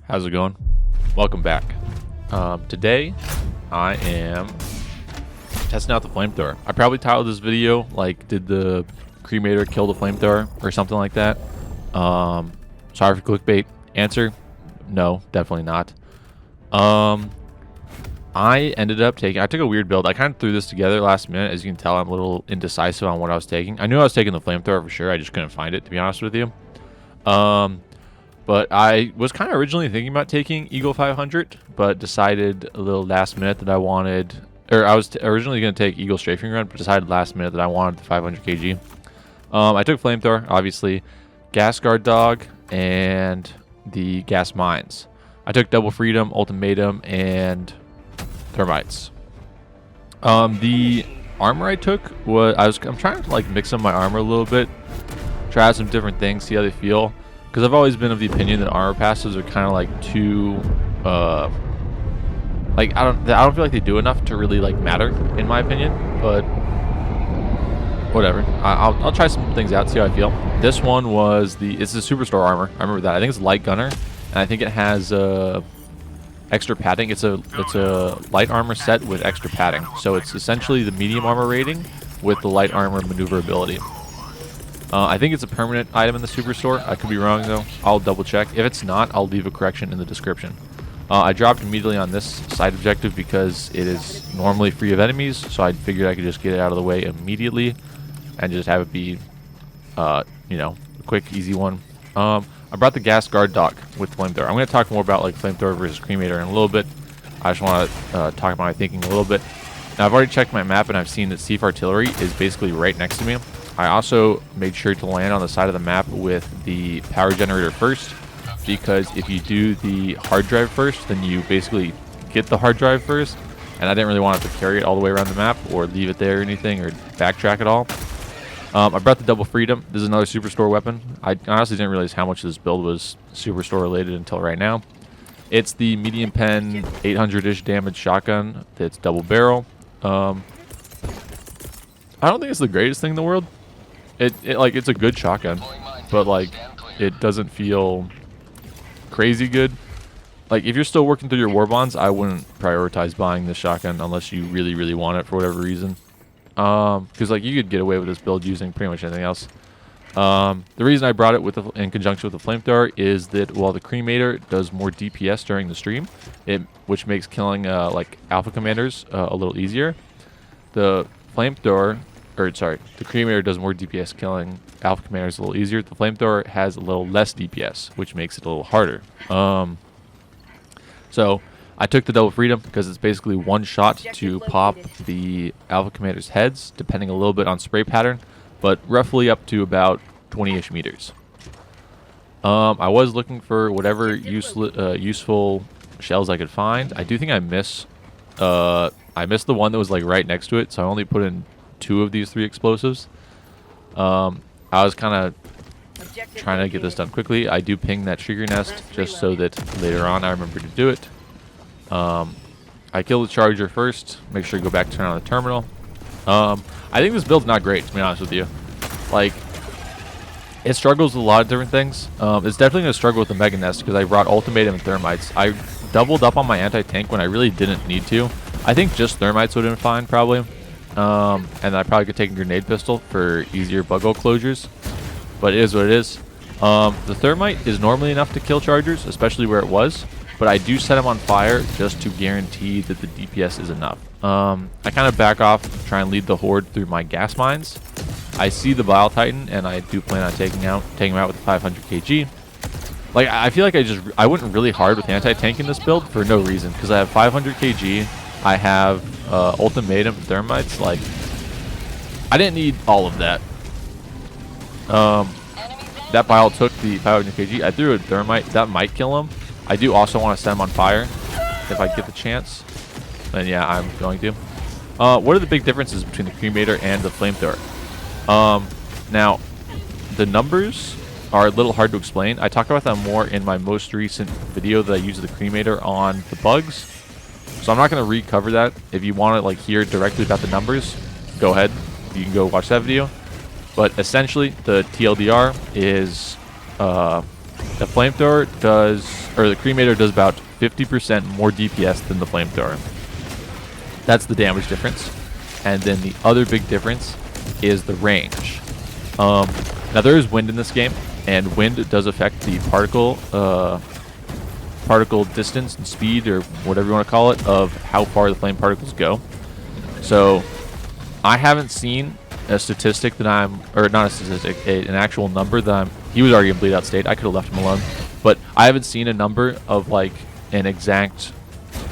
How's it going? Welcome back. Today I am testing out the flamethrower. I probably titled this video like, did the cremator kill the flamethrower or something like that. Sorry for clickbait. Answer, no, definitely not. I ended up taking, I took a weird build. I kind of threw this together last minute. As you can tell, I'm a little indecisive on what I was taking. I knew I was taking the flamethrower for sure. I just couldn't find it, to be honest with you. But I was kind of originally thinking about taking Eagle 500, but decided a little last minute that I wanted, or I was originally going to take Eagle Strafing Run, but decided last minute that I wanted the 500 kg. I took Flamethrower, obviously, Gas Guard Dog, and the Gas Mines. I took Double Freedom, Ultimatum, and Thermites. The armor I took was, I'm trying to like mix up my armor a little bit, try out some different things, see how they feel. Because I've always been of the opinion that armor passives are kind of like too, like I don't feel like they do enough to really like matter, in my opinion. But whatever, I'll try some things out, see how I feel. This one was it's the superstore armor. I remember that. I think it's light gunner, and I think it has extra padding. It's a light armor set with extra padding, so it's essentially the medium armor rating with the light armor maneuverability. I think it's a permanent item in the superstore. I could be wrong though. I'll double check. If it's not, I'll leave a correction in the description. I dropped immediately on this side objective because it is normally free of enemies, so I figured I could just get it out of the way immediately and just have it be, you know, a quick, easy one. I brought the Gas Guard Dog with Flamethrower. I'm going to talk more about like Flamethrower versus Cremator in a little bit. I just want to talk about my thinking a little bit. Now, I've already checked my map and I've seen that Siege Artillery is basically right next to me. I also made sure to land on the side of the map with the power generator first, because if you do the hard drive first, then you basically get the hard drive first, and I didn't really want to carry it all the way around the map or leave it there or anything or backtrack at all. I brought the Double Freedom. This is another superstore weapon. I honestly didn't realize how much of this build was superstore related until right now. It's the medium pen 800-ish damage shotgun that's double barrel. I don't think it's the greatest thing in the world. It's a good shotgun, but like it doesn't feel crazy good. Like if you're still working through your war bonds, I wouldn't prioritize buying this shotgun unless you really, really want it for whatever reason. Because like you could get away with this build using pretty much anything else. The reason I brought it in conjunction with the flamethrower is that while the cremator does more DPS during the stream, which makes killing like alpha commanders a little easier, the flamethrower. The cremator does more DPS, killing alpha commanders a little easier. The flamethrower has a little less DPS, which makes it a little harder. So I took the Double Freedom because it's basically one shot to pop the alpha commanders' heads, depending a little bit on spray pattern, but roughly up to about 20-ish meters. I was looking for whatever useful shells I could find. I do think I missed the one that was like right next to it, so I only put in 2 of these 3 explosives. I was kind of trying to get this done quickly. I do ping that trigger nest just so that later on I remember to do it. I kill the charger first, make sure to go back, turn on the terminal. I think this build's not great, to be honest with you. Like, it struggles with a lot of different things. It's definitely going to struggle with the Mega Nest because I brought Ultimatum and Thermites. I doubled up on my anti-tank when I really didn't need to. I think just Thermites would have been fine, probably. And I probably could take a grenade pistol for easier bug hole closures, but it is what it is. The Thermite is normally enough to kill chargers, especially where it was, but I do set them on fire just to guarantee that the DPS is enough. I kind of back off, try and lead the horde through my gas mines. I see the Bile Titan, and I do plan on taking him out with the 500 kg. Like, I feel like I went really hard with anti-tank in this build for no reason, because I have 500 kg. I have Ultimatum and Thermites. Like, I didn't need all of that. That Bile took the 500 kg. I threw a Thermite. That might kill him. I do also want to set him on fire if I get the chance. And yeah, I'm going to. What are the big differences between the cremator and the flamethrower? Now, the numbers are a little hard to explain. I talk about that more in my most recent video that I used the cremator on the bugs. So I'm not going to recover that. If you want to like hear directly about the numbers, go ahead. You can go watch that video. But essentially, the TLDR is The flamethrower does, or the cremator does about 50% more DPS than the flamethrower. That's the damage difference. And then the other big difference is the range. Now there is wind in this game, and wind does affect the particle distance and speed, or whatever you want to call it, of how far the flame particles go. So I haven't seen a statistic that or not a statistic, an actual number that he was already in bleed out state. I could have left him alone, but I haven't seen a number of like an exact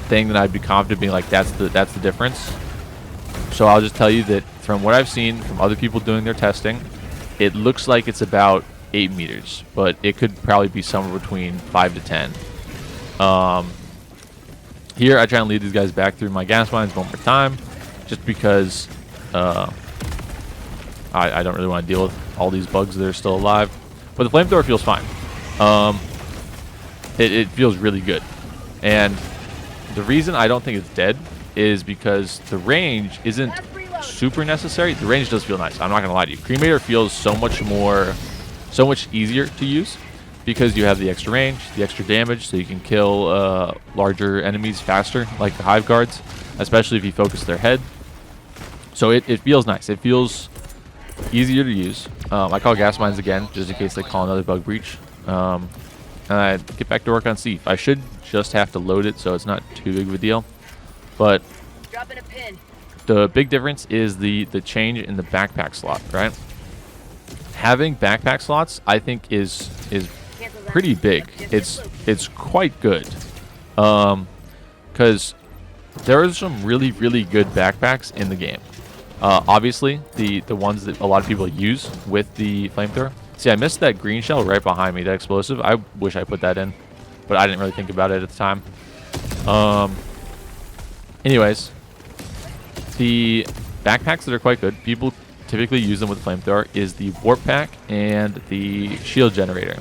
thing that I'd be confident being like that's the difference. So I'll just tell you that from what I've seen from other people doing their testing, it looks like it's about 8 meters, but it could probably be somewhere between 5 to 10. Here I try and lead these guys back through my gas mines one more time, just because I don't really want to deal with all these bugs that are still alive. But the flamethrower feels fine. It feels really good. And the reason I don't think it's dead is because the range isn't super necessary. The range does feel nice. I'm not going to lie to you. Cremator feels so much easier to use because you have the extra range, the extra damage, so you can kill larger enemies faster, like the hive guards, especially if you focus their head. So it feels nice. It feels easier to use. I call gas mines again, just in case they call another bug breach. And I get back to work on Seaf. I should just have to load it, so it's not too big of a deal. But the big difference is the change in the backpack slot, right? Having backpack slots, I think, is pretty big. It's quite good, because there are some really good backpacks in the game. Obviously, the ones that a lot of people use with the flamethrower. See, I missed that green shell right behind me, that explosive. I wish I put that in, but I didn't really think about it at the time. Anyways, the backpacks that are quite good, people typically use them with flamethrower, is the warp pack and the shield generator.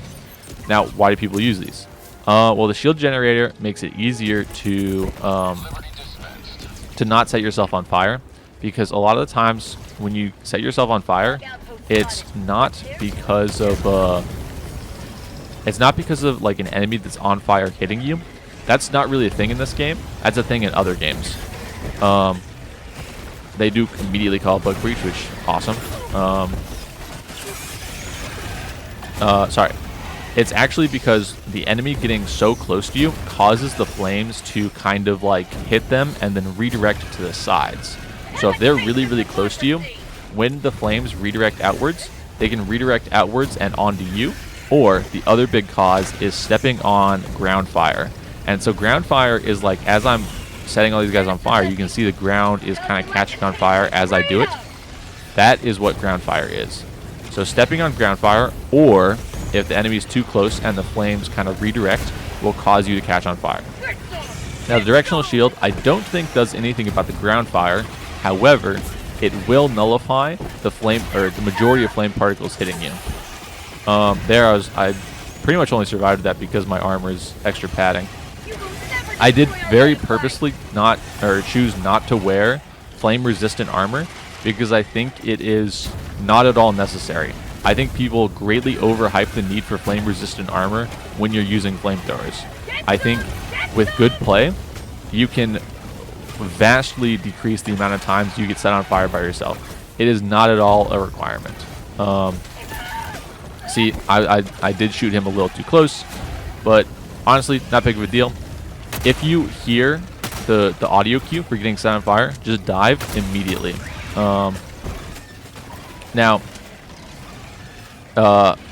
Now, why do people use these? Well, the shield generator makes it easier to not set yourself on fire, because a lot of the times when you set yourself on fire, it's not because of like an enemy that's on fire hitting you. That's not really a thing in this game. That's a thing in other games. They do immediately call bug breach, which awesome. Sorry. It's actually because the enemy getting so close to you causes the flames to kind of like hit them and then redirect to the sides. So if they're really close to you, when the flames redirect outwards, they can redirect outwards and onto you. Or the other big cause is stepping on ground fire. And so ground fire is like, as I'm setting all these guys on fire, you can see the ground is kind of catching on fire as I do it. That is what ground fire is. So stepping on ground fire, or if the enemy is too close and the flames kind of redirect, will cause you to catch on fire. Now the directional shield, I don't think does anything about the ground fire. However, it will nullify the flame, or the majority of flame particles hitting you. I pretty much only survived that because my armor is extra padding. I did very purposely choose not to wear flame resistant armor, because I think it is not at all necessary. I think people greatly overhype the need for flame resistant armor when you're using flamethrowers. I think with good play, you can vastly decrease the amount of times you get set on fire by yourself. It is not at all a requirement. See, I did shoot him a little too close, but honestly, not big of a deal. If you hear the audio cue for getting set on fire, just dive immediately. Now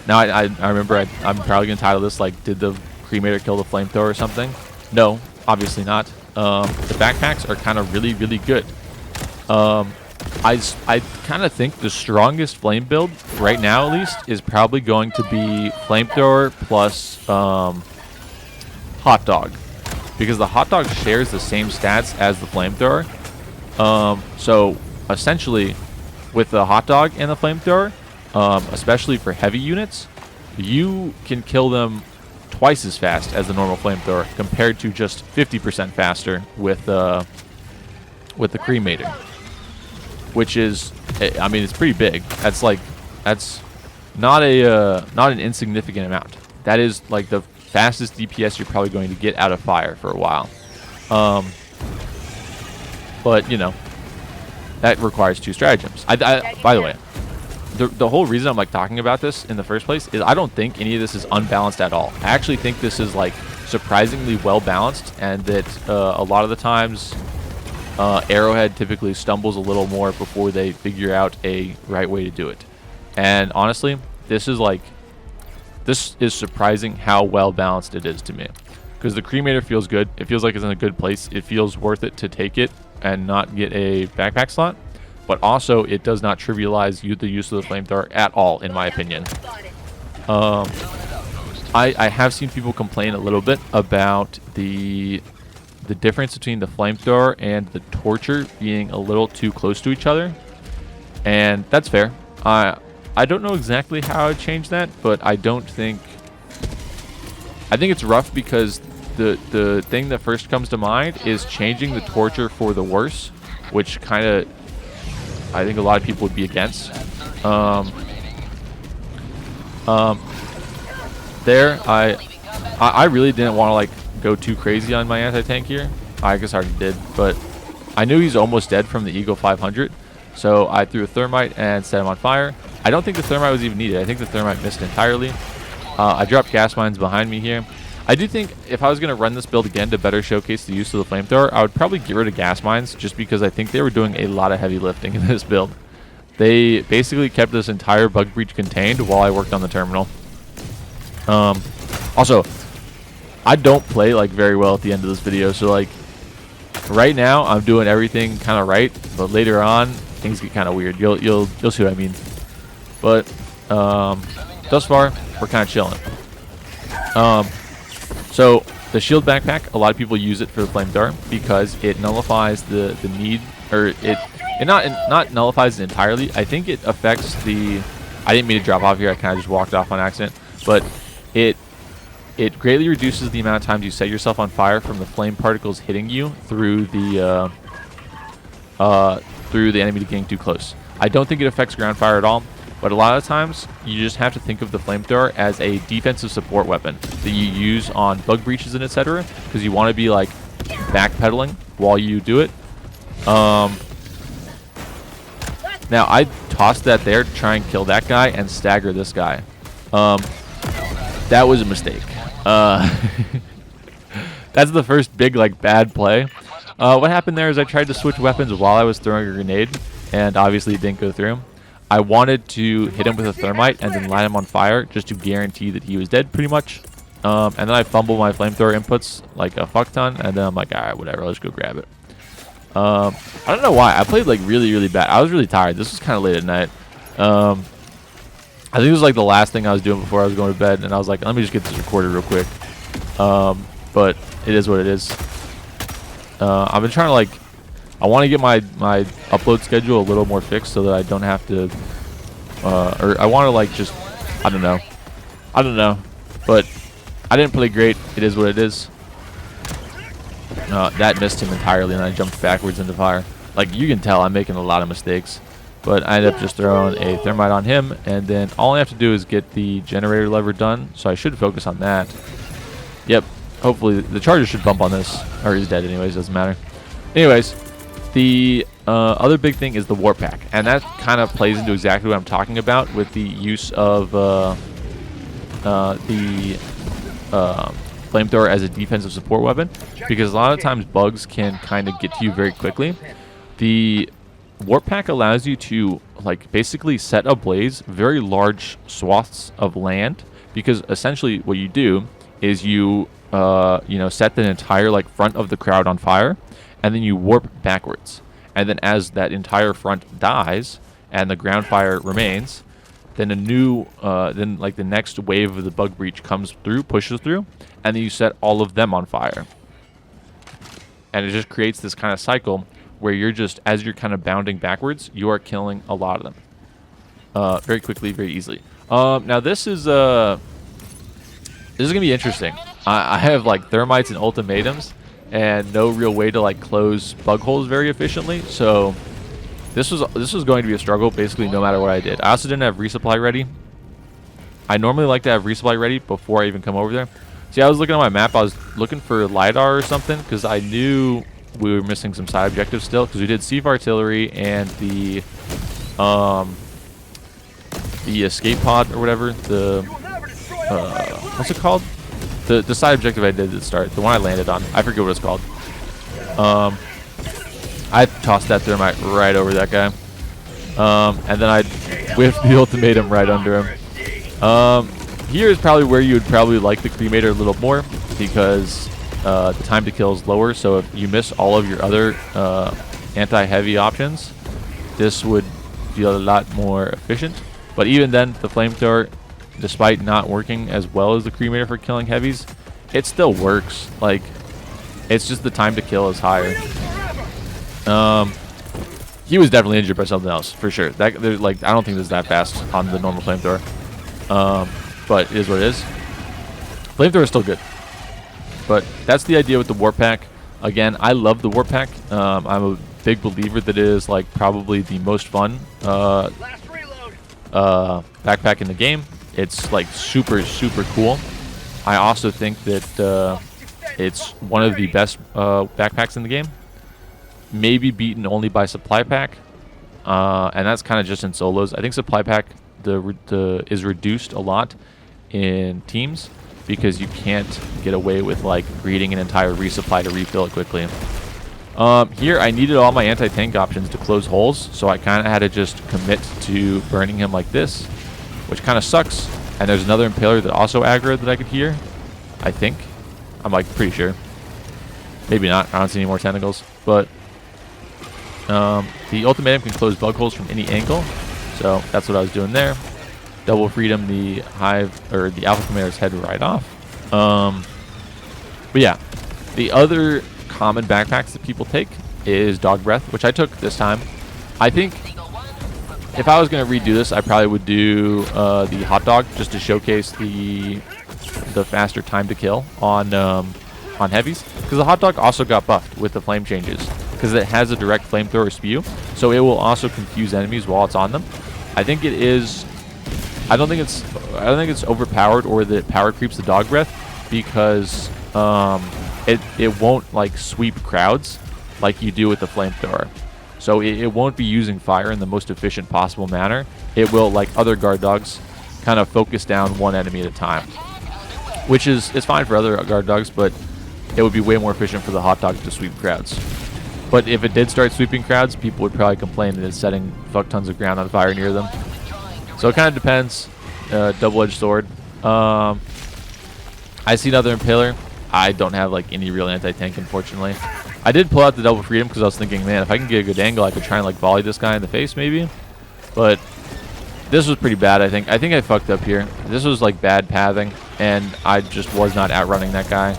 I remember I'm probably gonna title this like, did the cremator kill the flamethrower or something? No, obviously not. The backpacks are kind of really good. I kind of think the strongest flame build right now, at least, is probably going to be flamethrower plus hot dog, because the hot dog shares the same stats as the flamethrower. So essentially, with the hot dog and the flamethrower, especially for heavy units, you can kill them twice as fast as the normal flamethrower, compared to just 50% faster with the cremator, which is, it's pretty big. That's not an insignificant amount. that is like the fastest DPS you're probably going to get out of fire for a while. But you know, that requires 2 stratagems. By the way, the whole reason I'm like talking about this in the first place is I don't think any of this is unbalanced at all. I actually think this is like surprisingly well balanced, and that a lot of the times Arrowhead typically stumbles a little more before they figure out a right way to do it. And honestly, this is surprising how well balanced it is to me, because the Cremator feels good. It feels like it's in a good place. It feels worth it to take it and not get a backpack slot, but also it does not trivialize the use of the Flamethrower at all, in my opinion. I have seen people complain a little bit about the difference between the Flamethrower and the Torture being a little too close to each other, and that's fair. I don't know exactly how I would change that, but I think it's rough, because the thing that first comes to mind is changing the Torture for the worse, which kind of I think a lot of people would be against. There, I really didn't want to like go too crazy on my anti-tank here. I guess I already did, but I knew he's almost dead from the Eagle 500, so I threw a Thermite and set him on fire. I don't think the Thermite was even needed. I think the Thermite missed entirely. I dropped gas mines behind me here. I do think if I was going to run this build again to better showcase the use of the Flamethrower, I would probably get rid of gas mines, just because I think they were doing a lot of heavy lifting in this build. They basically kept this entire bug breach contained while I worked on the terminal. Also, I don't play like very well at the end of this video, so like right now I'm doing everything kind of right, but later on things get kind of weird. You'll see what I mean. But thus far we're kind of chilling. So the shield backpack, a lot of people use it for the Flamethrower because it nullifies the need, or it not nullifies it entirely. I think it affects the, I didn't mean to drop off here, I kind of just walked off on accident, but it greatly reduces the amount of times you set yourself on fire from the flame particles hitting you through the enemy getting too close. I don't think it affects ground fire at all, but a lot of times you just have to think of the Flamethrower as a defensive support weapon that you use on bug breaches and etc., because you want to be like backpedaling while you do it. Now I tossed that there to try and kill that guy and stagger this guy. That was a mistake. That's the first big like bad play. What happened there is I tried to switch weapons while I was throwing a grenade, and obviously it didn't go through. I wanted to hit him with a Thermite and then light him on fire just to guarantee that he was dead pretty much. And then I fumbled my Flamethrower inputs like a fuck ton, and then I'm like, alright, whatever, let's go grab it. I don't know why. I played like really bad. I was really tired. This was kind of late at night. I think it was like the last thing I was doing before I was going to bed, and I was like, let me just get this recorded real quick. But it is what it is. I've been trying to like, I want to get my upload schedule a little more fixed so that I don't have to, or I want to like just, I don't know, but I didn't play great. It is what it is. That missed him entirely, and I jumped backwards into fire. Like, you can tell I'm making a lot of mistakes. But I ended up just throwing a Thermite on him, and then all I have to do is get the generator lever done, so I should focus on that. Yep, hopefully the charger should bump on this, or he's dead anyways, doesn't matter. Anyways, the other big thing is the warp pack, and that kind of plays into exactly what I'm talking about with the use of the Flamethrower as a defensive support weapon, because a lot of times bugs can kind of get to you very quickly. The warp pack allows you to like basically set ablaze very large swaths of land, because essentially what you do is you set the entire like front of the crowd on fire, and then you warp backwards, and then as that entire front dies and the ground fire remains, then a new then like the next wave of the bug breach comes through, pushes through, and then you set all of them on fire, and it just creates this kind of cycle where you're just, as you're kind of bounding backwards, you are killing a lot of them very quickly, very easily. Now this is gonna be interesting. I have like Thermites and Ultimatums and no real way to like close bug holes very efficiently, so this was going to be a struggle basically no matter what I did. I also didn't have resupply ready, I normally like to have resupply ready before I even come over there. See, I was looking at my map. I was looking for LiDAR or something because I knew we were missing some side objectives still, because we did sieve artillery and the escape pod or whatever. The what's it called? The side objective I did at the start, the one I landed on. I forget what it's called. I tossed that thermite right over that guy, and then I whiffed the ultimatum right under him. Here is probably where you would probably like the Cremator a little more, because the time to kill is lower. So if you miss all of your other anti-heavy options, this would feel a lot more efficient. But even then, the Flamethrower, despite not working as well as the Cremator for killing heavies, it still works. Like, it's just the time to kill is higher. He was definitely injured by something else for sure. That there's like, I don't think this is that fast on the normal Flamethrower. But it is what it is. Flamethrower is still good. But that's the idea with the Warp Pack. Again, I love the Warp Pack. I'm a big believer that it is like probably the most fun backpack in the game. It's like super cool. I also think that it's one of the best backpacks in the game. Maybe beaten only by Supply Pack, and that's kind of just in solos. I think Supply Pack is reduced a lot in teams because you can't get away with like reading an entire resupply to refill it quickly. Here I needed all my anti-tank options to close holes, so I kind of had to just commit to burning him like this, which kind of sucks. And there's another impaler that also aggroed that I could hear, I think. I'm like pretty sure. Maybe not. I don't see any more tentacles. But the ultimatum can close bug holes from any angle, so that's what I was doing there. Double freedom the hive or the Alpha Cremator's head right off. But yeah, the other common backpacks that people take is Dog Breath, which I took this time. I think if I was going to redo this, I probably would do the Hot Dog just to showcase the faster time to kill on heavies, because the Hot Dog also got buffed with the flame changes because it has a direct flamethrower spew, so it will also confuse enemies while it's on them. I think it is. I don't think it's overpowered or that it power creeps the Dog Breath, because it won't like sweep crowds like you do with the Flamethrower. So it won't be using fire in the most efficient possible manner. It will, like other guard dogs, kind of focus down one enemy at a time, which is fine for other guard dogs, but it would be way more efficient for the Hot Dog to sweep crowds. But if it did start sweeping crowds, people would probably complain that it's setting fuck tons of ground on fire near them. So it kind of depends. Double-edged sword. I see another impaler. I don't have like any real anti-tank, unfortunately. I did pull out the double freedom because I was thinking, man, if I can get a good angle, I could try and like volley this guy in the face maybe. But this was pretty bad, I think. I think I fucked up here. This was like bad pathing, and I just was not outrunning that guy.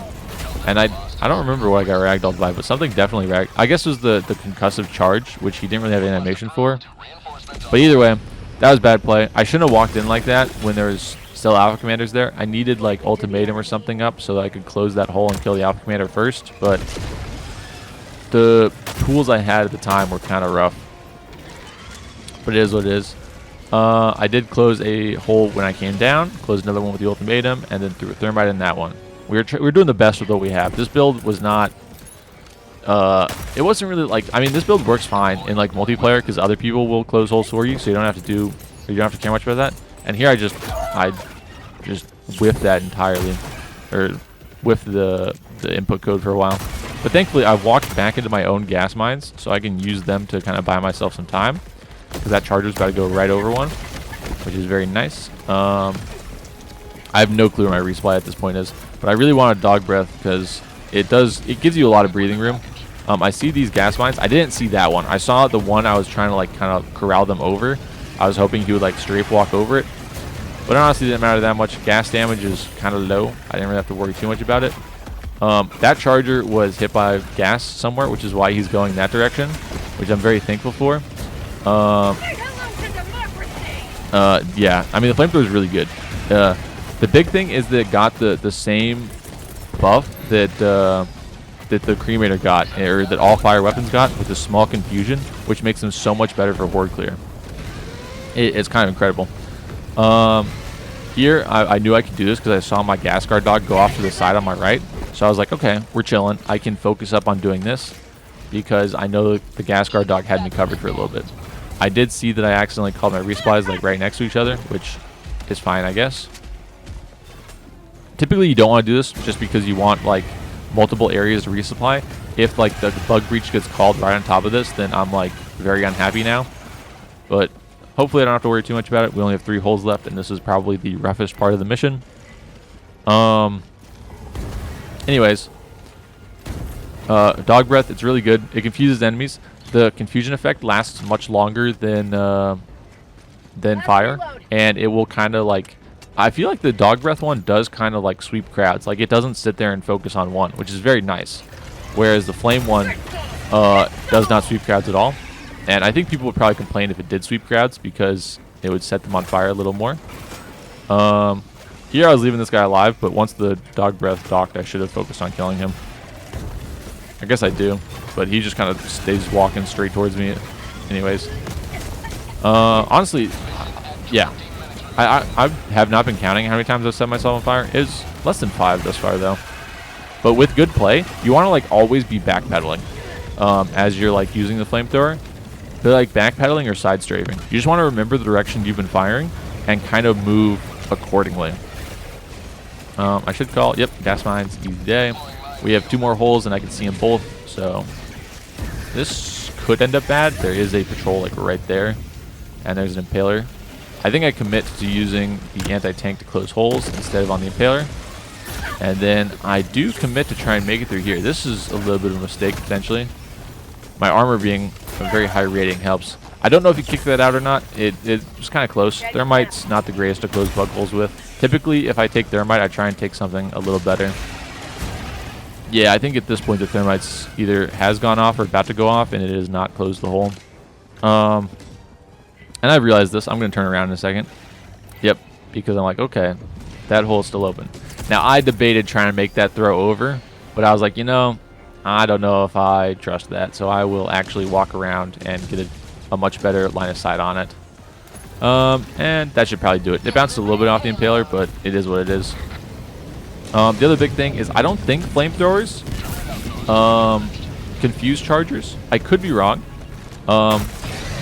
And I don't remember what I got ragdolled by, but something definitely I guess it was the concussive charge, which he didn't really have an animation for. But either way, that was bad play. I shouldn't have walked in like that when there was still Alpha Commanders there. I needed like Ultimatum or something up so that I could close that hole and kill the Alpha Commander first, but the tools I had at the time were kind of rough. But it is what it is. I did close a hole when I came down, closed another one with the Ultimatum, and then threw a Thermite in that one. We were doing the best with what we have. This build was not... it wasn't really like... I mean, this build works fine in like multiplayer because other people will close holes for you, so you don't have to care much about that. And here I just whiffed that entirely, or whiffed the input code for a while. But thankfully, I've walked back into my own gas mines, so I can use them to kind of buy myself some time, because that charger's about to go right over one, which is very nice. I have no clue where my resupply at this point is, but I really want a Dog Breath because it gives you a lot of breathing room. I see these gas mines. I didn't see that one. I saw the one I was trying to like kind of corral them over. I was hoping he would like strafe walk over it, but it honestly didn't matter that much. Gas damage is kind of low. I didn't really have to worry too much about it. That charger was hit by gas somewhere, which is why he's going that direction, which I'm very thankful for. Yeah, I mean, the Flamethrower is really good. The big thing is that it got the same buff that the Cremator got, or that all fire weapons got, with the small confusion, which makes them so much better for horde clear. It's kind of incredible. Here, I knew I could do this because I saw my gas guard dog go off to the side on my right. So I was like, okay, we're chilling. I can focus up on doing this because I know the gas guard dog had me covered for a little bit. I did see that I accidentally called my resupplies like right next to each other, which is fine, I guess. Typically, you don't want to do this just because you want like multiple areas to resupply. If like the bug breach gets called right on top of this, then I'm like very unhappy now. But hopefully I don't have to worry too much about it. We only have 3 holes left, and this is probably the roughest part of the mission. Anyways, dog breath, it's really good. It confuses enemies. The confusion effect lasts much longer than fire, and it will kind of like, I feel like the dog breath one does kind of like sweep crowds. Like it doesn't sit there and focus on one, which is very nice. Whereas the flame one does not sweep crowds at all. And I think people would probably complain if it did sweep crowds because it would set them on fire a little more. Here I was leaving this guy alive, but once the dog breath docked, I should have focused on killing him. I guess I do, but he just kind of stays walking straight towards me anyways. Honestly, yeah. I have not been counting how many times I've set myself on fire. It's less than 5 thus far, though. But with good play, you want to like always be backpedaling as you're like using the flamethrower. They're like backpedaling or side strafing. You just want to remember the direction you've been firing and kind of move accordingly. I should call, yep, gas mines, easy day. We have 2 more holes and I can see them both, so this could end up bad. There is a patrol like right there, and there's an impaler. I think I commit to using the anti-tank to close holes instead of on the impaler. And then I do commit to try and make it through here. This is a little bit of a mistake, potentially. My armor being a very high rating helps. I don't know if he kicked that out or not. It was kind of close. Thermite's not the greatest to close bug holes with. Typically, if I take Thermite, I try and take something a little better. Yeah, I think at this point the Thermite's either has gone off or about to go off, and it has not closed the hole. And I've realized this. I'm going to turn around in a second. Yep, because I'm like, okay, that hole's still open. Now, I debated trying to make that throw over, but I was like, you know, I don't know if I trust that, so I will actually walk around and get a much better line of sight on it. And that should probably do it. It bounced a little bit off the impaler, but it is what it is. The other big thing is I don't think flamethrowers confuse chargers. I could be wrong.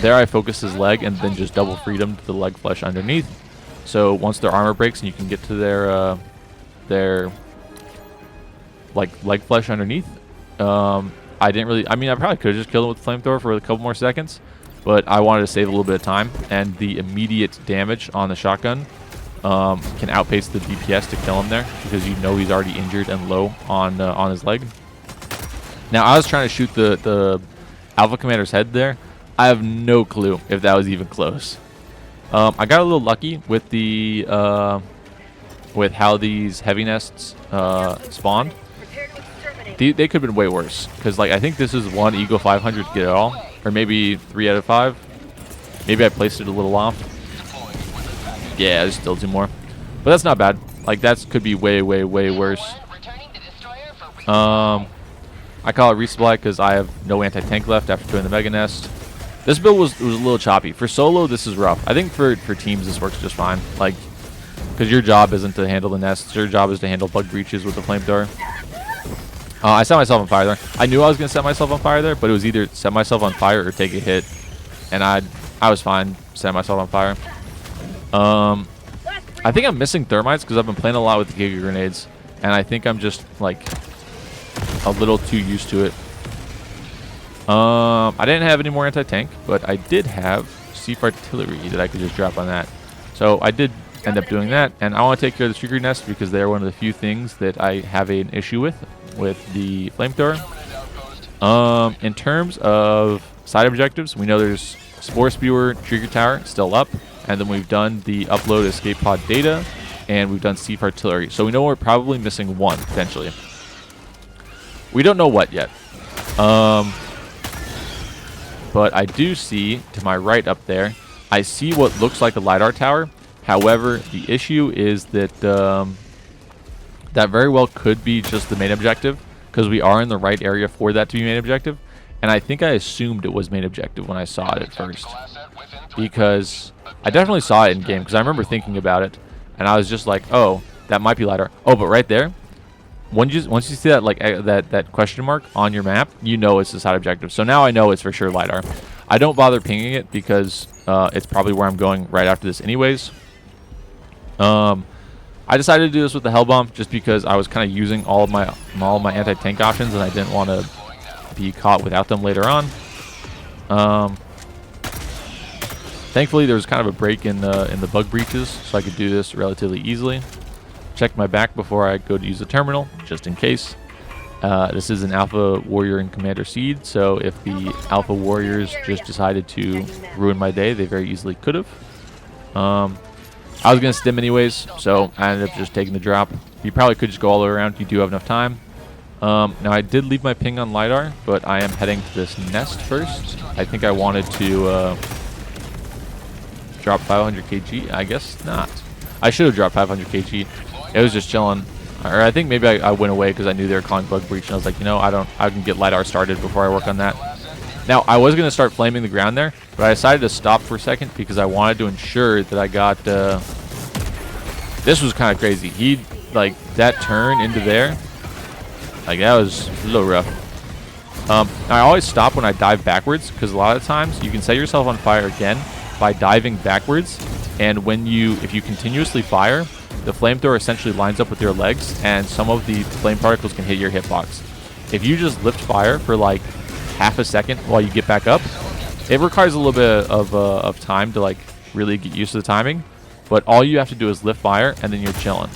There I focus his leg and then just double freedom to the leg flesh underneath. So once their armor breaks and you can get to their like leg flesh underneath, I didn't really, I mean, I probably could have just killed him with the flamethrower for a couple more seconds, but I wanted to save a little bit of time, and the immediate damage on the shotgun can outpace the DPS to kill him there, because you know he's already injured and low on his leg. Now, I was trying to shoot the Alpha Commander's head there. I have no clue if that was even close. I got a little lucky with the with how these heavy nests spawned. They could have been way worse, because like I think this is 1 Eagle 500 to get it all, or maybe 3 out of 5. Maybe I placed it a little off. Yeah, there's still 2 more, but that's not bad. Like that could be way worse. I call it resupply because I have no anti-tank left after doing the mega nest. This build was a little choppy. For solo, this is rough. I think for teams, this works just fine. Like, because your job isn't to handle the nests. Your job is to handle bug breaches with the flamethrower. I set myself on fire there. I knew I was going to set myself on fire there, but it was either set myself on fire or take a hit. And I was fine setting myself on fire. I think I'm missing thermites because I've been playing a lot with the Giga grenades. And I think I'm just, like, a little too used to it. I didn't have any more anti-tank, but I did have Siege artillery that I could just drop on that. So I did end up doing that, and I want to take care of the secret nest because they're one of the few things that I have an issue with the flamethrower. In terms of side objectives, we know there's Spore Spewer, Trigger Tower still up, and then we've done the upload escape pod data, and we've done Siege artillery. So we know we're probably missing 1 potentially. We don't know what yet. But I do see, to my right up there, I see what looks like a LiDAR tower. However, the issue is that that very well could be just the main objective, because we are in the right area for that to be main objective. And I think I assumed it was main objective when I saw it at first, because I definitely saw it in game, because I remember thinking about it. and I was just like, oh, that might be LiDAR. Oh, but right there, once you see that like that question mark on your map, you know it's the side objective. So now I know it's for sure LiDAR. I don't bother pinging it because it's probably where I'm going right after this anyways. I decided to do this with the Hell Bomb just because I was kind of using all of my anti-tank options, and I didn't want to be caught without them later on. Thankfully, there was kind of a break in the bug breaches, so I could do this relatively easily. Check my back before I go to use the terminal, just in case. This is an Alpha Warrior and Commander seed, so if the Alpha Warriors just decided to ruin my day, they very easily could have. I was going to stim anyways, so I ended up just taking the drop. You probably could just go all the way around if you do have enough time. Now, I did leave my ping on LiDAR, but I am heading to this nest first. I think I wanted to drop 500 kg. I guess not. I should have dropped 500 kg. It was just chilling. Or I think maybe I went away because I knew they were calling bug breach, and I was like, you know, I can get LiDAR started before I work on that. Now, I was going to start flaming the ground there, but I decided to stop for a second because I wanted to ensure that I got... this was kind of crazy. He, like, that turn into there, like, that was a little rough. I always stop when I dive backwards because a lot of times you can set yourself on fire again by diving backwards, and if you continuously fire, the flamethrower essentially lines up with your legs, and some of the flame particles can hit your hitbox. If you just lift fire for, like, half a second while you get back up, it requires a little bit of time to like really get used to the timing, but all you have to do is lift fire and then you're chilling.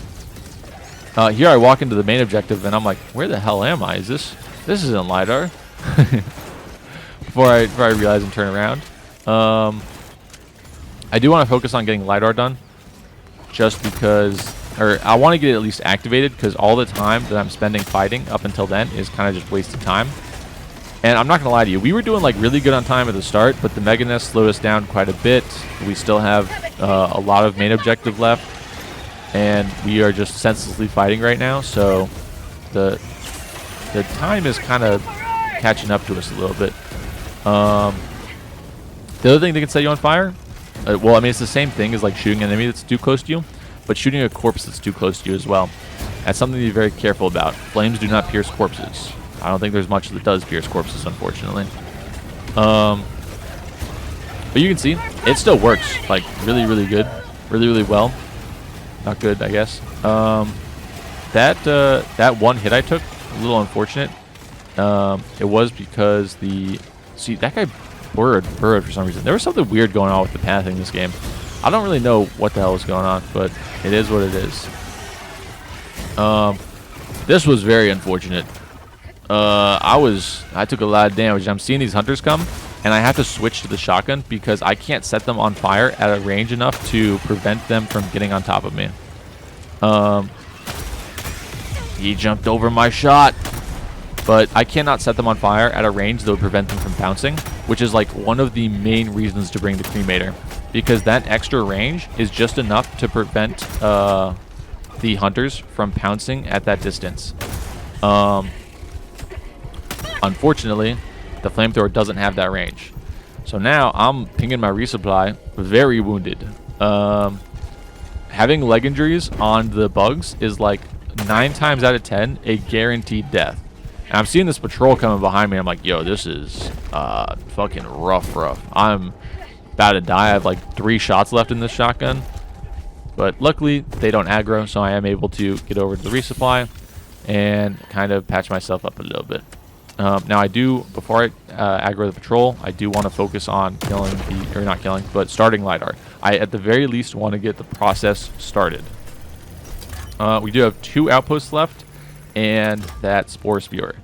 Here I walk into the main objective and I'm like, where the hell am I? This isn't LiDAR. before I realize and turn around. I do want to focus on getting LiDAR done just because, or I want to get it at least activated, because all the time that I'm spending fighting up until then is kind of just wasted time. And I'm not going to lie to you, we were doing like really good on time at the start, but the Mega Nest slowed us down quite a bit. We still have a lot of main objective left, and we are just senselessly fighting right now, so the time is kind of catching up to us a little bit. The other thing that can set you on fire, well, I mean, it's the same thing as like shooting an enemy that's too close to you, but shooting a corpse that's too close to you as well. That's something to be very careful about. Flames do not pierce corpses. I don't think there's much that does pierce corpses, unfortunately. But you can see, it still works, like, really, really good. Really, really well. Not good, I guess. That one hit I took, a little unfortunate. It was because see, that guy burrowed for some reason. There was something weird going on with the pathing in this game. I don't really know what the hell is going on, but it is what it is. This was very unfortunate. I took a lot of damage. I'm seeing these hunters come, and I have to switch to the shotgun because I can't set them on fire at a range enough to prevent them from getting on top of me. He jumped over my shot, but I cannot set them on fire at a range that would prevent them from pouncing, which is like one of the main reasons to bring the Cremator, because that extra range is just enough to prevent the hunters from pouncing at that distance. Unfortunately, the flamethrower doesn't have that range. So now I'm pinging my resupply, very wounded. Having leg injuries on the bugs is like 9 times out of 10 a guaranteed death. And I'm seeing this patrol coming behind me. I'm like, yo, this is fucking rough. I'm about to die. I have like 3 shots left in this shotgun. But luckily, they don't aggro, so I am able to get over to the resupply and kind of patch myself up a little bit. Now I do, before I aggro the patrol, I do want to focus on killing or not killing, but starting LiDAR. I at the very least want to get the process started. We do have 2 outposts left and that Spore Spewer.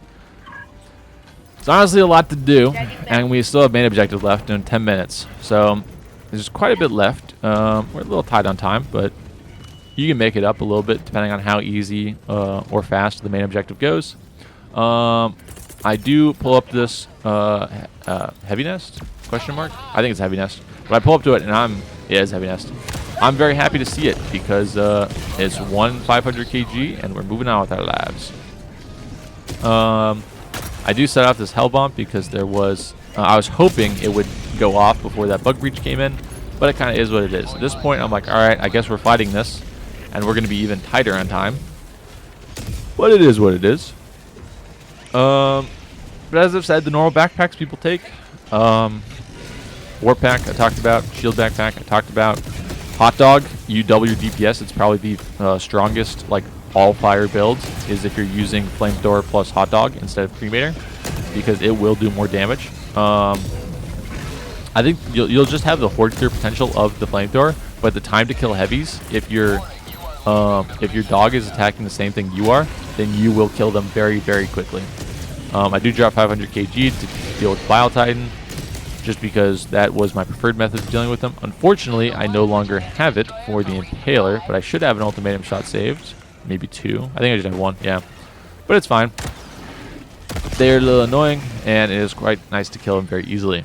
It's honestly a lot to do, and we still have main objective left in 10 minutes. So there's quite a bit left. We're a little tight on time, but you can make it up a little bit depending on how easy or fast the main objective goes. I do pull up this heavy nest? Question mark? I think it's heavy nest. But I pull up to it and yeah, it's heavy nest. I'm very happy to see it because it's 500 kg and we're moving on with our lives. I do set off this hell bomb because there was I was hoping it would go off before that bug breach came in, but it kind of is what it is. At this point, I'm like, all right, I guess we're fighting this. and we're going to be even tighter on time. But it is what it is. But as I've said, the normal backpacks people take. Warp pack I talked about. Shield backpack I talked about. Hot dog, you double your DPS. It's probably the strongest, like, all-fire build is if you're using Flamethrower plus hot dog instead of Cremator, because it will do more damage. I think you'll just have the horde clear potential of the Flamethrower, but the time to kill heavies, if your dog is attacking the same thing you are, then you will kill them very, very quickly. I do drop 500 kg to deal with Bile Titan, just because that was my preferred method of dealing with them. Unfortunately, I no longer have it for the Impaler, but I should have an Ultimatum shot saved. Maybe 2. I think I just have 1, yeah. But it's fine. They're a little annoying, and it is quite nice to kill them very easily.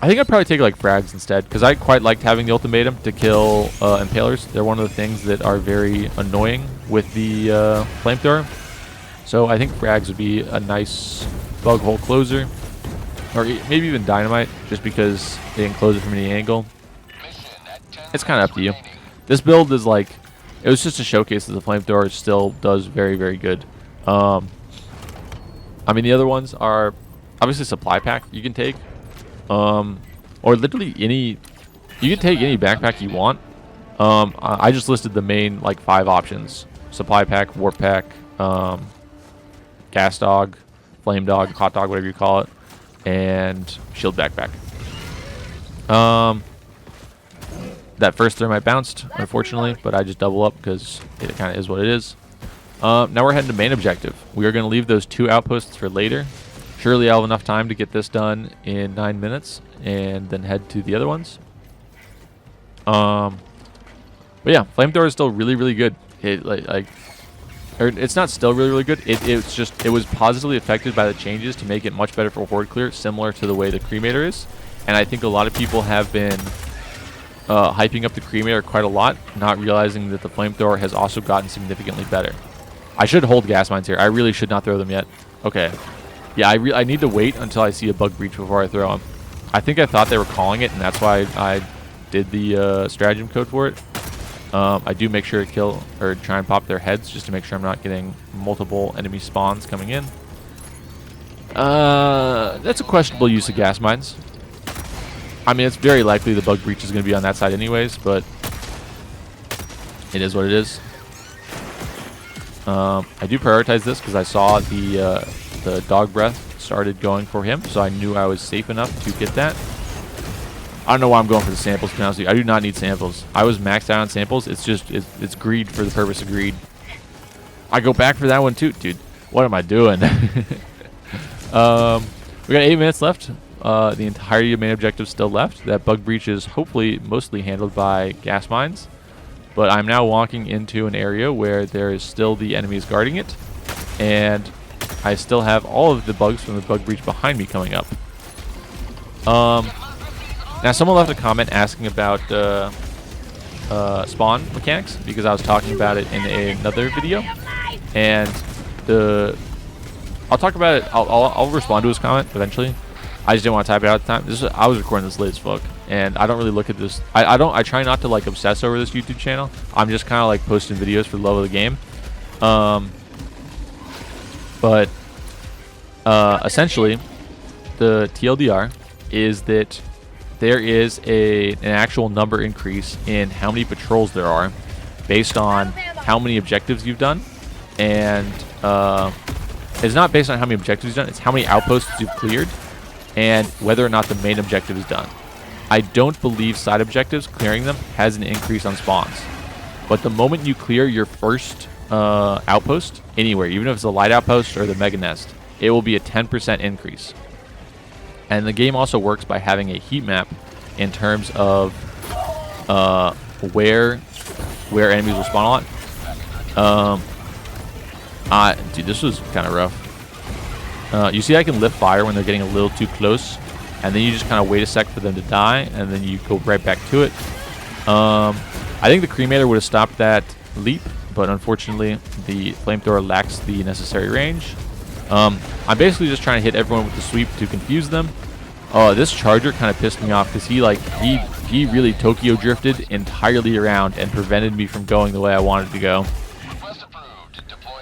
I think I'd probably take like frags instead, because I quite liked having the Ultimatum to kill Impalers. They're one of the things that are very annoying with the Flamethrower. So I think frags would be a nice bug hole closer. Or maybe even dynamite, just because they can close it from any angle. It's kind of up to you. This build is like, it was just a showcase that the Flamethrower still does very, very good. I mean, the other ones are obviously supply pack you can take. Or literally any, you can take any backpack you want. I just listed the main like 5 options: supply pack, warp pack, gas dog, flame dog, hot dog, whatever you call it, and shield backpack. That first thermite bounced, unfortunately, but I just double up because it kind of is what it is. Now we're heading to main objective. We are going to leave those 2 outposts for later. Surely I'll have enough time to get this done in 9 minutes and then head to the other ones. But yeah, Flamethrower is still really, really good. It's not still really, really good. It was positively affected by the changes to make it much better for horde clear, similar to the way the Cremator is. And I think a lot of people have been hyping up the Cremator quite a lot, not realizing that the Flamethrower has also gotten significantly better. I should hold gas mines here. I really should not throw them yet. Okay. Yeah, I need to wait until I see a bug breach before I throw them. I think I thought they were calling it, and that's why I did the stratagem code for it. I do make sure to kill or try and pop their heads just to make sure I'm not getting multiple enemy spawns coming in. That's a questionable use of gas mines. I mean, it's very likely the bug breach is going to be on that side anyways, but it is what it is. I do prioritize this because I saw the dog breath started going for him, so I knew I was safe enough to get that. I don't know why I'm going for the samples, to be honest with you. I do not need samples. I was maxed out on samples. It's just, it's greed for the purpose of greed. I go back for that one too. Dude, what am I doing? We got 8 minutes left. The entirety of main objective still left. That bug breach is hopefully mostly handled by gas mines. But I'm now walking into an area where there is still the enemies guarding it. And I still have all of the bugs from the bug breach behind me coming up. Now someone left a comment asking about spawn mechanics, because I was talking about it in another video. And I'll talk about it. I'll respond to his comment eventually. I just didn't want to type it out at the time. I was recording this late as fuck, and I don't really look at this. I try not to like obsess over this YouTube channel. I'm just kind of like posting videos for the love of the game. But essentially, the TLDR is that there is an actual number increase in how many patrols there are based on how many objectives you've done, and it's not based on how many objectives you've done. It's how many outposts you've cleared and whether or not the main objective is done. I don't believe side objectives, clearing them, has an increase on spawns. But the moment you clear your first outpost anywhere, even if it's a light outpost or the mega nest, it will be a 10% increase. And the game also works by having a heat map in terms of where enemies will spawn a lot. Dude, this was kind of rough. You see I can lift fire when they're getting a little too close, and then you just kind of wait a sec for them to die, and then you go right back to it. I think the Cremator would have stopped that leap, but unfortunately the Flamethrower lacks the necessary range. I'm basically just trying to hit everyone with the sweep to confuse them. This charger kind of pissed me off because he he really Tokyo drifted entirely around and prevented me from going the way I wanted to go.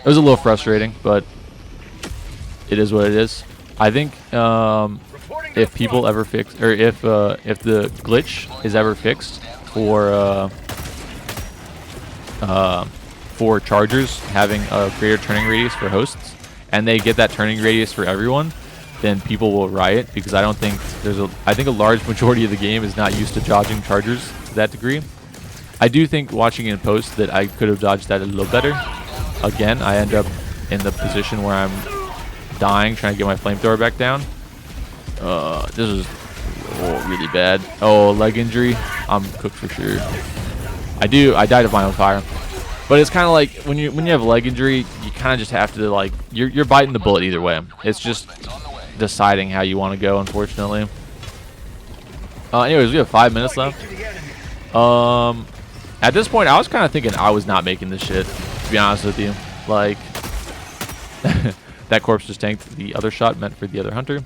It was a little frustrating, but it is what it is. I think if people ever fix, or if the glitch is ever fixed for chargers having a greater turning radius for hosts, and they get that turning radius for everyone, then people will riot, because I don't think I think a large majority of the game is not used to dodging chargers to that degree. I do think watching it in post that I could have dodged that a little better. Again, I end up in the position where I'm dying trying to get my flamethrower back down. This is really bad. Oh, leg injury. I'm cooked for sure. I died of my own fire. But it's kind of like when you have a leg injury, you kind of just have to, like, you're biting the bullet either way. It's just deciding how you want to go, unfortunately. Anyways, we have 5 minutes left. At this point, I was kind of thinking I was not making this shit, to be honest with you. Like, that corpse just tanked the other shot meant for the other hunter.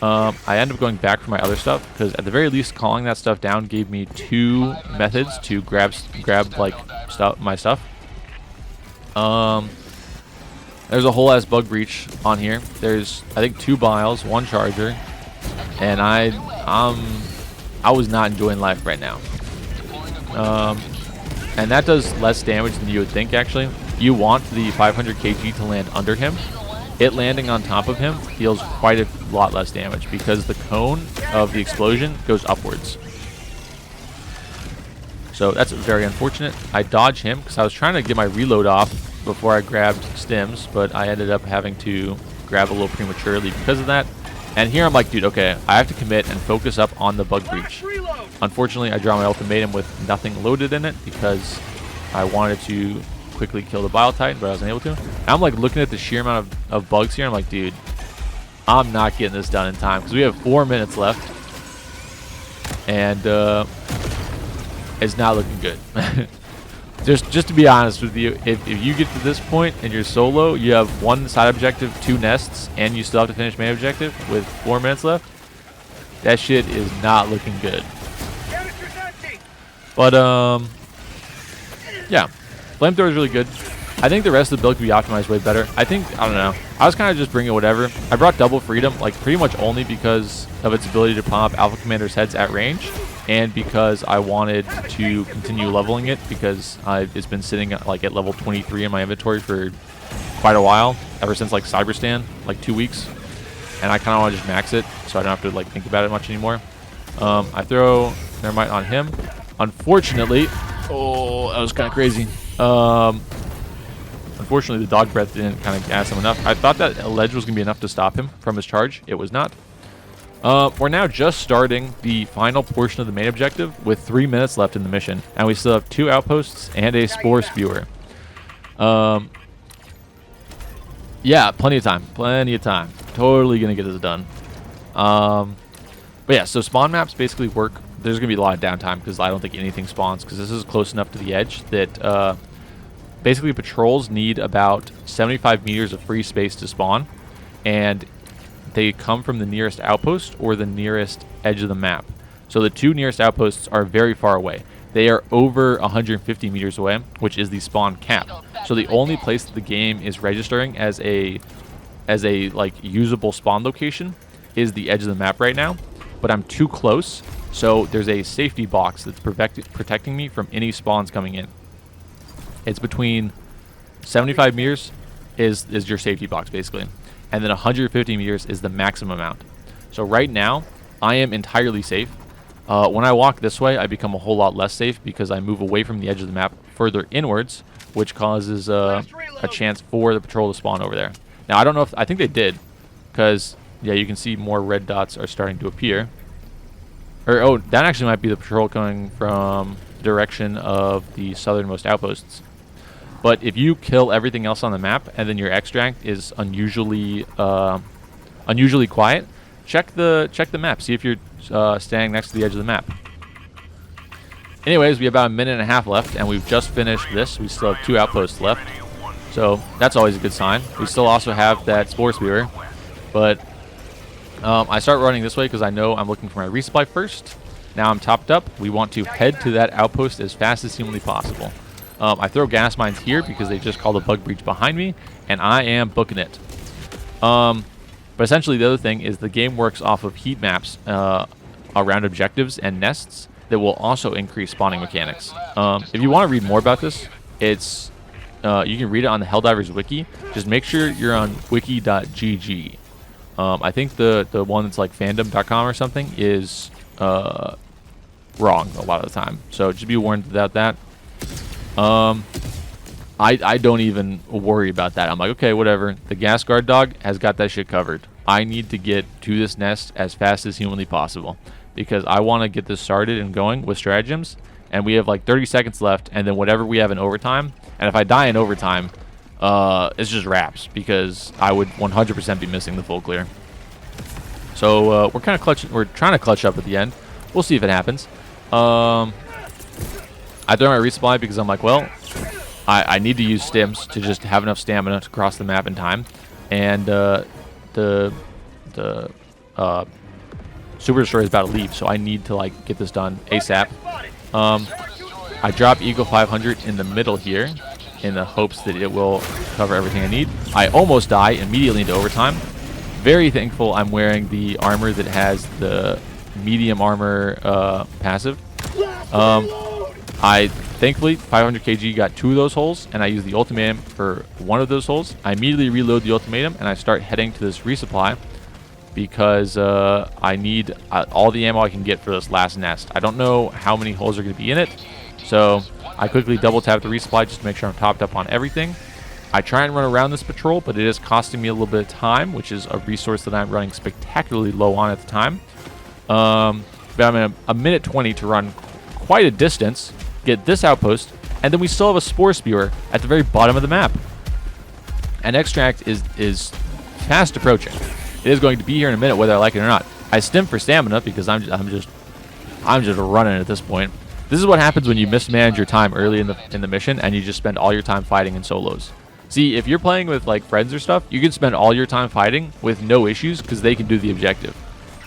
I ended up going back for my other stuff, because at the very least, calling that stuff down gave me 2 methods to grab like my stuff. There's a whole ass bug breach on here. There's, I think, 2 biles, 1 charger, and I was not enjoying life right now. And that does less damage than you would think, actually. You want the 500 kg to land under him. It landing on top of him deals quite a lot less damage, because the cone of the explosion goes upwards. So that's very unfortunate. I dodged him because I was trying to get my reload off before I grabbed stims, but I ended up having to grab a little prematurely because of that. And here I'm like, dude, okay, I have to commit and focus up on the bug breach. Unfortunately, I draw my ultimatum with nothing loaded in it because I wanted to quickly kill the Bile Titan, but I wasn't able to. And I'm like looking at the sheer amount of bugs here. I'm like, dude, I'm not getting this done in time, because we have 4 minutes left, and it's not looking good. just to be honest with you, if you get to this point and you're solo, you have 1 side objective, 2 nests, and you still have to finish main objective with 4 minutes left, that shit is not looking good. But yeah, flamethrower is really good. I think the rest of the build could be optimized way better. I don't know. I was kind of just bringing whatever. I brought double freedom, like pretty much only because of its ability to pop Alpha Commander's heads at range, and because I wanted to continue leveling it, because it's been sitting at, like, at level 23 in my inventory for quite a while, ever since like Cyberstan, like 2 weeks, and I kind of want to just max it so I don't have to like think about it much anymore. I throw Thermite on him. Unfortunately, oh, that was kind of crazy. Unfortunately, the dog breath didn't kind of gas him enough. I thought that a ledge was going to be enough to stop him from his charge. It was not. We're now just starting the final portion of the main objective with 3 minutes left in the mission, and we still have 2 outposts and a spore spewer. Yeah, plenty of time. Plenty of time. Totally going to get this done. But yeah, so spawn maps basically work. There's going to be a lot of downtime because I don't think anything spawns, because this is close enough to the edge that basically patrols need about 75 meters of free space to spawn, and they come from the nearest outpost or the nearest edge of the map. So the 2 nearest outposts are very far away. They are over 150 meters away, which is the spawn cap. So the only place that the game is registering as a like usable spawn location is the edge of the map right now. But I'm too close, so there's a safety box that's protecting me from any spawns coming in. It's between 75 meters is your safety box, basically, and then 150 meters is the maximum amount. So right now, I am entirely safe. When I walk this way, I become a whole lot less safe because I move away from the edge of the map further inwards, which causes a chance for the patrol to spawn over there. Now, I don't know if... I think they did, because, yeah, you can see more red dots are starting to appear. Or, oh, that actually might be the patrol coming from the direction of the southernmost outposts. But if you kill everything else on the map and then your extract is unusually quiet, check the map. See if you're standing next to the edge of the map. Anyways, we have about a minute and a half left, and we've just finished this. We still have 2 outposts left, so that's always a good sign. We still also have that spore spewer, but I start running this way because I know I'm looking for my resupply first. Now I'm topped up. We want to head to that outpost as fast as humanly possible. I throw gas mines here because they just called a bug breach behind me, and I am booking it. But essentially the other thing is the game works off of heat maps around objectives and nests that will also increase spawning mechanics. If you want to read more about this, it's you can read it on the Helldivers wiki. Just make sure you're on wiki.gg. I think the one that's like fandom.com or something is wrong a lot of the time. So just be warned about that. I don't even worry about that. I'm like, okay, whatever. The gas guard dog has got that shit covered. I need to get to this nest as fast as humanly possible because I want to get this started and going with stratagems. And we have like 30 seconds left, and then whatever we have in overtime. And if I die in overtime, it's just wraps because I would 100% be missing the full clear. So we're kind of clutching. We're trying to clutch up at the end. We'll see if it happens. I throw my resupply because I'm like, well, I need to use stims to just have enough stamina to cross the map in time. And the superstore is about to leave, so I need to like get this done ASAP. I drop Eagle 500 in the middle here in the hopes that it will cover everything I need. I almost die immediately into overtime. Very thankful I'm wearing the armor that has the medium armor passive. I thankfully 500 kg got 2 of those holes, and I use the ultimatum for 1 of those holes. I immediately reload the ultimatum and I start heading to this resupply because I need all the ammo I can get for this last nest. I don't know how many holes are going to be in it, so I quickly double tap the resupply just to make sure I'm topped up on everything. I try and run around this patrol, but it is costing me a little bit of time, which is a resource that I'm running spectacularly low on at the time. But I'm in a minute 20 to run quite a distance, get this outpost, and then we still have a spore spewer at the very bottom of the map. And extract is fast approaching. It is going to be here in a minute, whether I like it or not. I stim for stamina because I'm just running at this point. This is what happens when you mismanage your time early in the mission and you just spend all your time fighting in solos. See, if you're playing with like friends or stuff, you can spend all your time fighting with no issues because they can do the objective.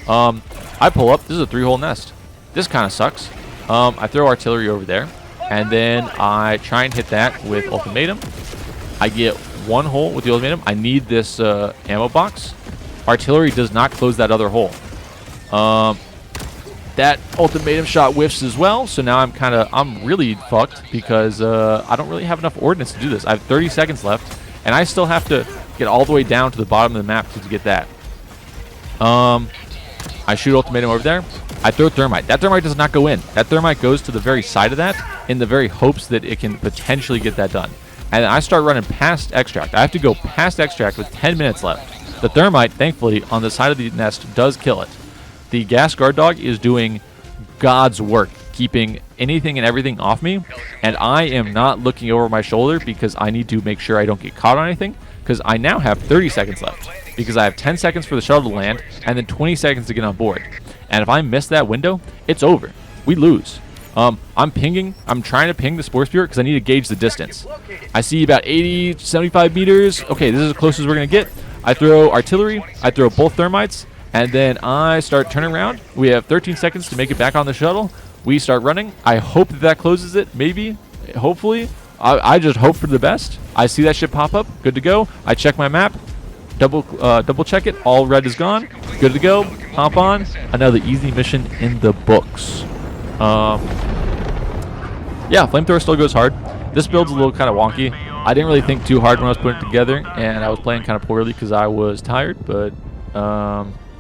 I pull up. This is a 3-hole nest. This kind of sucks. I throw artillery over there, and then I try and hit that with ultimatum. I get 1 hole with the ultimatum. I need this ammo box. Artillery does not close that other hole. That ultimatum shot whiffs as well, so now I'm really fucked because I don't really have enough ordnance to do this. I have 30 seconds left, and I still have to get all the way down to the bottom of the map to get that. I shoot ultimatum over there. I throw thermite. That thermite does not go in. That thermite goes to the very side of that in the very hopes that it can potentially get that done. And then I start running past extract. I have to go past extract with 10 minutes left. The thermite, thankfully, on the side of the nest does kill it. The gas guard dog is doing God's work, keeping anything and everything off me, and I am not looking over my shoulder because I need to make sure I don't get caught on anything, because I now have 30 seconds left, because I have 10 seconds for the shuttle to land, and then 20 seconds to get on board. And if I miss that window, it's over. We lose. I'm pinging. I'm trying to ping the spore spear because I need to gauge the distance. I see about 80, 75 meters. Okay, this is as close as we're going to get. I throw artillery. I throw both thermites. And then I start turning around. We have 13 seconds to make it back on the shuttle. We start running. I hope that closes it. Maybe. Hopefully. I just hope for the best. I see that shit pop up. Good to go. I check my map. Double check it. All red is gone. Good to go. Hop on. Another easy mission in the books. Yeah, flamethrower still goes hard. This build's a little kind of wonky. I didn't really think too hard when I was putting it together, and I was playing kind of poorly because I was tired, but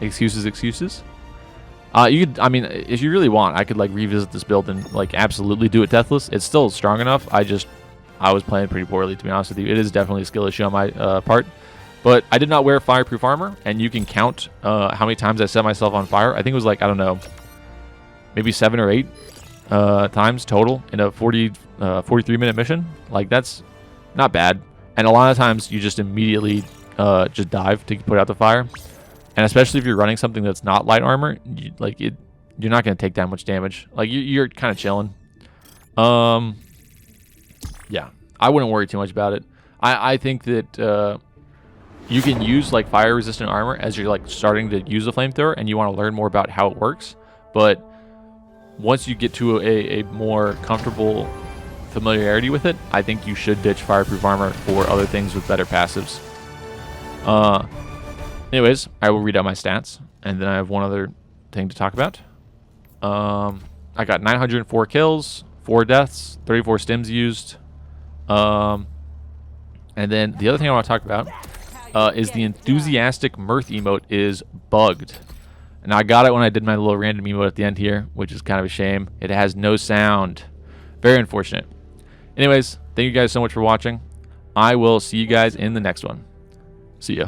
excuses. You could, I mean, if you really want, I could like revisit this build and like absolutely do it deathless. It's still strong enough. I was playing pretty poorly, to be honest with you. It is definitely a skill issue on my part. But I did not wear fireproof armor, and you can count how many times I set myself on fire. I think it was like, I don't know, maybe 7 or 8 times total in a 43-minute mission. Like, that's not bad. And a lot of times you just immediately just dive to put out the fire. And especially if you're running something that's not light armor, you're not going to take that much damage. Like, you're kind of chilling. Yeah, I wouldn't worry too much about it. I think that you can use like fire resistant armor as you're like starting to use the flamethrower and you want to learn more about how it works. But once you get to a more comfortable familiarity with it, I think you should ditch fireproof armor for other things with better passives. Anyways, I will read out my stats, and then I have one other thing to talk about. I got 904 kills, 4 deaths, 34 stims used. And then the other thing I want to talk about is the enthusiastic mirth emote is bugged. And I got it when I did my little random emote at the end here, which is kind of a shame. It has no sound. Very unfortunate. Anyways, thank you guys so much for watching. I will see you guys in the next one. See ya.